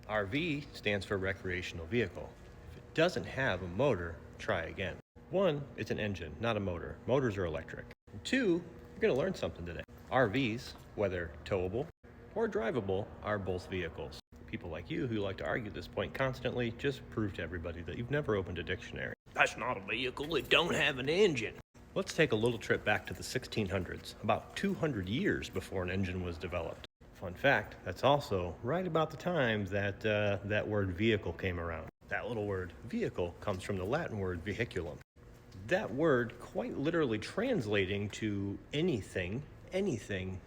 RV stands for recreational vehicle. If it doesn't have a motor, try again. 1, it's an engine, not a motor. Motors are electric. And 2, you're going to learn something today. RVs, whether towable or drivable, are both vehicles. People like you who like to argue this point constantly just prove to everybody that you've never opened a dictionary. That's not a vehicle, it don't have an engine. Let's take a little trip back to the 1600s, about 200 years before an engine was developed. Fun fact, that's also right about the time that that word vehicle came around. That little word vehicle comes from the Latin word vehiculum. That word quite literally translating to anything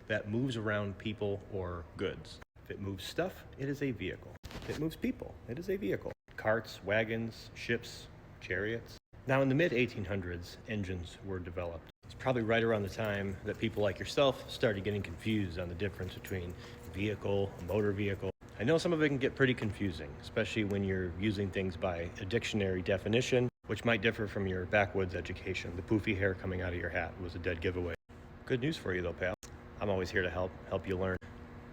that moves around people or goods. If it moves stuff, it is a vehicle. If it moves people, it is a vehicle. Carts, wagons, ships, chariots. Now in the mid-1800s, engines were developed. It's probably right around the time that people like yourself started getting confused on the difference between vehicle, a motor vehicle. I know some of it can get pretty confusing, especially when you're using things by a dictionary definition, which might differ from your backwoods education. The poofy hair coming out of your hat was a dead giveaway. Good news for you though, pal. I'm always here to help you learn.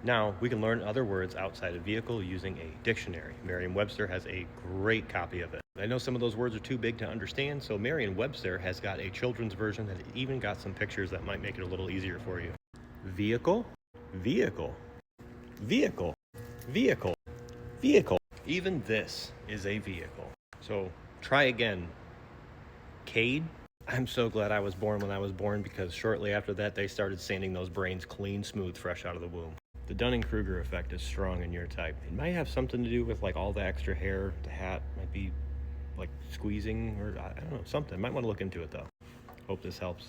Now, we can learn other words outside of vehicle using a dictionary. Merriam-Webster has a great copy of it. I know some of those words are too big to understand, so Merriam-Webster has got a children's version that even got some pictures that might make it a little easier for you. Vehicle, vehicle, vehicle, vehicle, vehicle. Even this is a vehicle. So try again. Cade. I'm so glad I was born when I was born, because shortly after that they started sanding those brains clean smooth fresh out of the womb. The Dunning-Kruger effect is strong in your type. It might have something to do with like all the extra hair. The hat might be like squeezing, or I don't know, something. Might want to look into it though. Hope this helps.